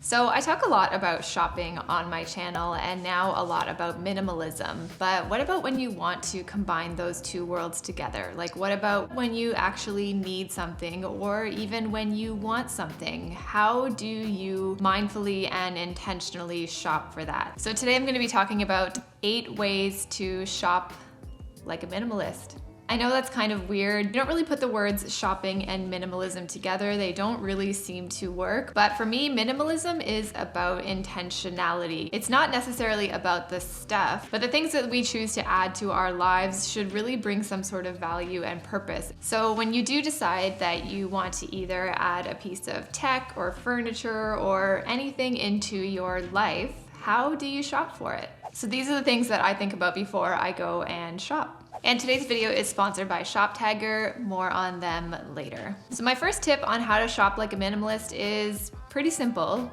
So I talk a lot about shopping on my channel and now a lot about minimalism, but what about when you want to combine those two worlds together? Like what about when you actually need something or even when you want something? How do you mindfully and intentionally shop for that? So today I'm going to be talking about 8 ways to shop like a minimalist. I know that's kind of weird. You don't really put the words shopping and minimalism together. They don't really seem to work. But for me, minimalism is about intentionality. It's not necessarily about the stuff, but the things that we choose to add to our lives should really bring some sort of value and purpose. So when you do decide that you want to either add a piece of tech or furniture or anything into your life, how do you shop for it? So these are the things that I think about before I go and shop. And today's video is sponsored by Shoptagr. More on them later. So my first tip on how to shop like a minimalist is pretty simple,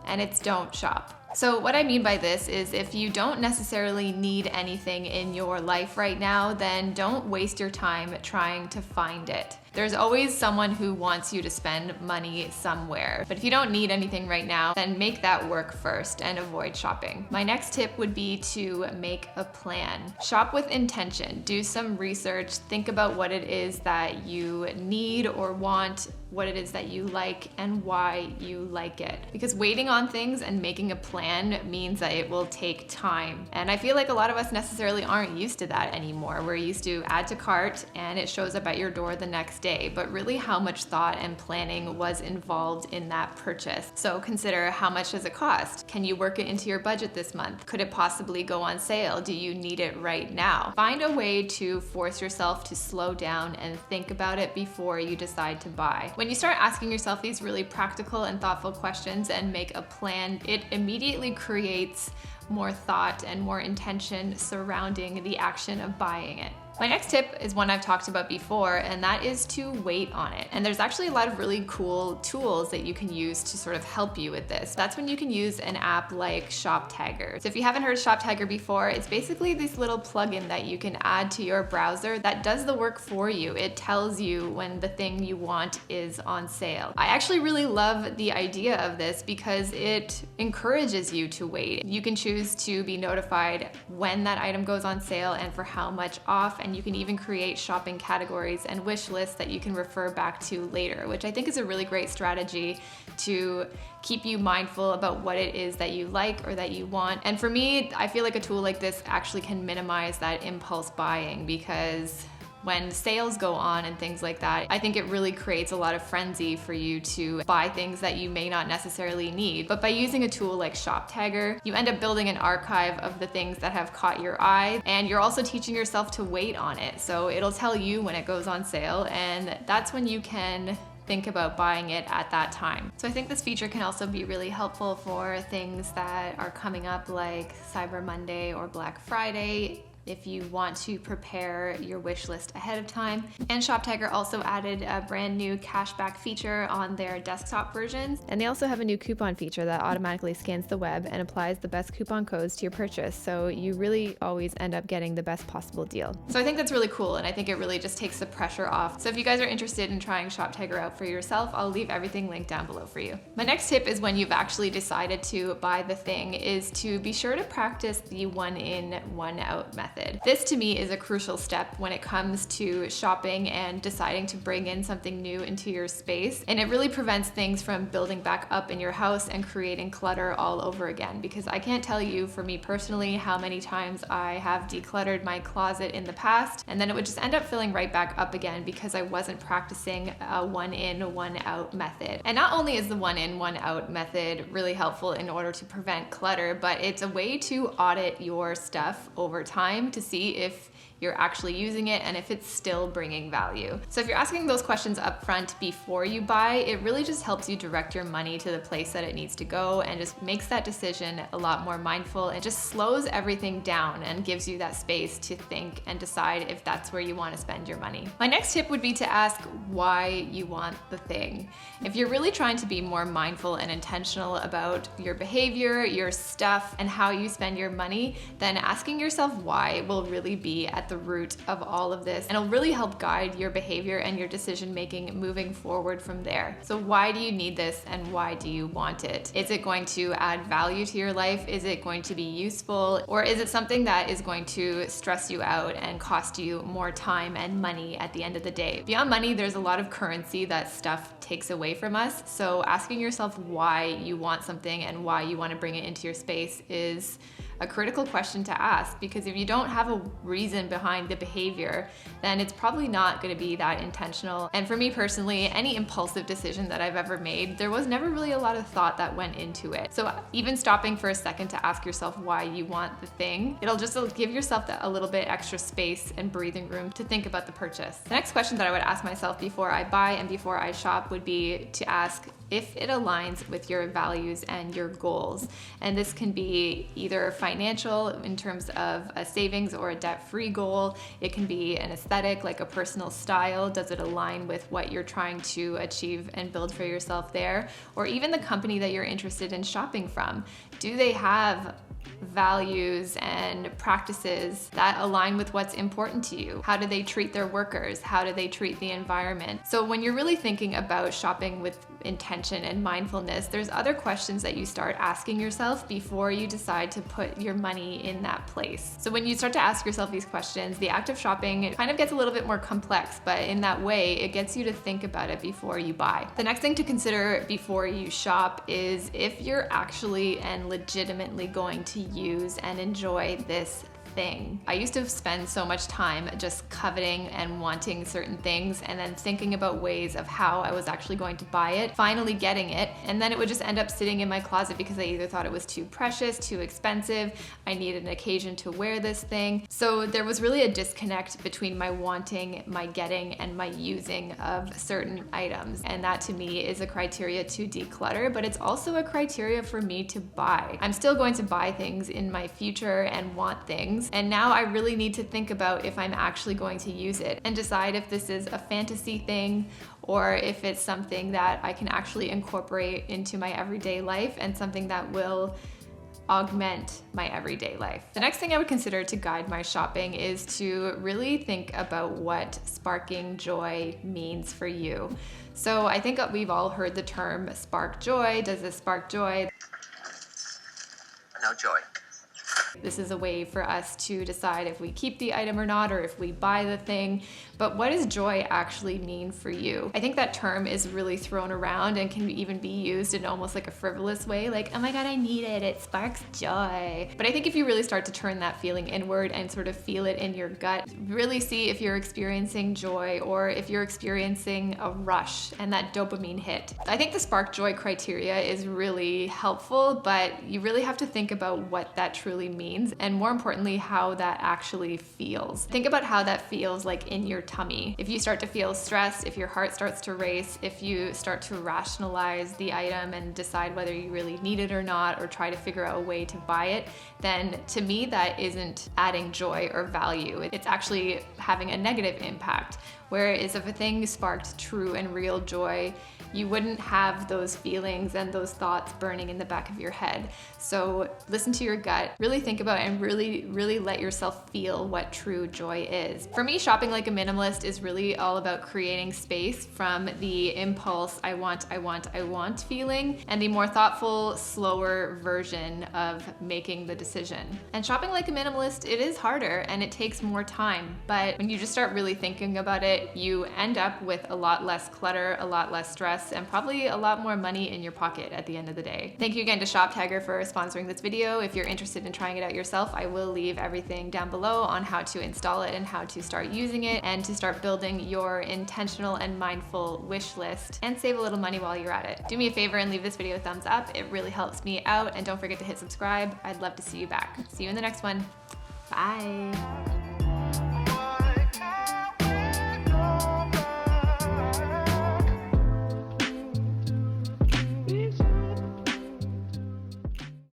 and it's don't shop. So what I mean by this is if you don't necessarily need anything in your life right now, then don't waste your time trying to find it. There's always someone who wants you to spend money somewhere. But if you don't need anything right now, then make that work first and avoid shopping. My next tip would be to make a plan. Shop with intention. Do some research. Think about what it is that you need or want, what it is that you like, and why you like it. Because waiting on things and making a plan means that it will take time. And I feel like a lot of us necessarily aren't used to that anymore. We're used to add to cart and it shows up at your door the next day, but really how much thought and planning was involved in that purchase. So consider, how much does it cost? Can you work it into your budget this month? Could it possibly go on sale? Do you need it right now? Find a way to force yourself to slow down and think about it before you decide to buy. When you start asking yourself these really practical and thoughtful questions and make a plan, it immediately creates more thought and more intention surrounding the action of buying it. My next tip is one I've talked about before, and that is to wait on it. And there's actually a lot of really cool tools that you can use to sort of help you with this. That's when you can use an app like Shoptagr. So if you haven't heard of Shoptagr before, it's basically this little plugin that you can add to your browser that does the work for you. It tells you when the thing you want is on sale. I actually really love the idea of this because it encourages you to wait. You can choose to be notified when that item goes on sale and for how much off, and you can even create shopping categories and wish lists that you can refer back to later, which I think is a really great strategy to keep you mindful about what it is that you like or that you want. And for me, I feel like a tool like this actually can minimize that impulse buying, because when sales go on and things like that, I think it really creates a lot of frenzy for you to buy things that you may not necessarily need. But by using a tool like Shoptagr, you end up building an archive of the things that have caught your eye, and you're also teaching yourself to wait on it. So it'll tell you when it goes on sale, and that's when you can think about buying it at that time. So I think this feature can also be really helpful for things that are coming up like Cyber Monday or Black Friday, if you want to prepare your wish list ahead of time. And Shoptagr also added a brand new cashback feature on their desktop versions. And they also have a new coupon feature that automatically scans the web and applies the best coupon codes to your purchase. So you really always end up getting the best possible deal. So I think that's really cool, and I think it really just takes the pressure off. So if you guys are interested in trying Shoptagr out for yourself, I'll leave everything linked down below for you. My next tip is, when you've actually decided to buy the thing, is to be sure to practice the one in, one out method. This to me is a crucial step when it comes to shopping and deciding to bring in something new into your space. And it really prevents things from building back up in your house and creating clutter all over again. Because I can't tell you, for me personally, how many times I have decluttered my closet in the past, and then it would just end up filling right back up again because I wasn't practicing a one in, one out method. And not only is the one in, one out method really helpful in order to prevent clutter, but it's a way to audit your stuff over time to see if you're actually using it and if it's still bringing value. So if you're asking those questions up front before you buy, it really just helps you direct your money to the place that it needs to go, and just makes that decision a lot more mindful. It just slows everything down and gives you that space to think and decide if that's where you want to spend your money. My next tip would be to ask why you want the thing. If you're really trying to be more mindful and intentional about your behavior, your stuff, and how you spend your money, then asking yourself why will really be at the root of all of this, and it'll really help guide your behavior and your decision making moving forward from there. So why do you need this and why do you want it? Is it going to add value to your life? Is it going to be useful? Or is it something that is going to stress you out and cost you more time and money at the end of the day? Beyond money, there's a lot of currency that stuff takes away from us. So asking yourself why you want something and why you want to bring it into your space is a critical question to ask, because if you don't have a reason behind the behavior, then it's probably not going to be that intentional. And for me personally, any impulsive decision that I've ever made, there was never really a lot of thought that went into it. So even stopping for a second to ask yourself why you want the thing, it'll just give yourself a little bit extra space and breathing room to think about the purchase. The next question that I would ask myself before I buy and before I shop would be to ask if it aligns with your values and your goals. And this can be either financial in terms of a savings or a debt-free goal. It can be an aesthetic, like a personal style. Does it align with what you're trying to achieve and build for yourself there? Or even the company that you're interested in shopping from. Do they have values and practices that align with what's important to you? How do they treat their workers? How do they treat the environment? So when you're really thinking about shopping with intention and mindfulness, there's other questions that you start asking yourself before you decide to put your money in that place. So when you start to ask yourself these questions, the act of shopping kind of gets a little bit more complex, but in that way, it gets you to think about it before you buy. The next thing to consider before you shop is if you're actually and legitimately going to use and enjoy this thing. I used to spend so much time just coveting and wanting certain things and then thinking about ways of how I was actually going to buy it, finally getting it, and then it would just end up sitting in my closet because I either thought it was too precious, too expensive, I needed an occasion to wear this thing. So there was really a disconnect between my wanting, my getting, and my using of certain items. And that to me is a criteria to declutter, but it's also a criteria for me to buy. I'm still going to buy things in my future and want things. And now I really need to think about if I'm actually going to use it and decide if this is a fantasy thing or if it's something that I can actually incorporate into my everyday life and something that will augment my everyday life. The next thing I would consider to guide my shopping is to really think about what sparking joy means for you. So I think we've all heard the term spark joy. Does this spark joy? No joy. This is a way for us to decide if we keep the item or not, or if we buy the thing. But what does joy actually mean for you? I think that term is really thrown around and can even be used in almost like a frivolous way, like, oh my God, I need it, it sparks joy. But I think if you really start to turn that feeling inward and sort of feel it in your gut, really see if you're experiencing joy or if you're experiencing a rush and that dopamine hit. I think the spark joy criteria is really helpful, but you really have to think about what that truly means, and more importantly, how that actually feels. Think about how that feels like in your tummy. If you start to feel stressed, if your heart starts to race, if you start to rationalize the item and decide whether you really need it or not, or try to figure out a way to buy it, then to me that isn't adding joy or value. It's actually having a negative impact. Whereas if a thing sparked true and real joy, you wouldn't have those feelings and those thoughts burning in the back of your head. So listen to your gut, really think about it, and really let yourself feel what true joy is. For me, shopping like a minimalist is really all about creating space from the impulse, I want feeling, and the more thoughtful, slower version of making the decision. And shopping like a minimalist, it is harder and it takes more time, but when you just start really thinking about it, you end up with a lot less clutter, a lot less stress, and probably a lot more money in your pocket at the end of the day. Thank you again to Shoptagr for sponsoring this video. If you're interested in trying it out yourself, I will leave everything down below on how to install it and how to start using it and to start building your intentional and mindful wish list and save a little money while you're at it. Do me a favor and leave this video a thumbs up. It really helps me out, and don't forget to hit subscribe. I'd love to see you back. See you in the next one. Bye.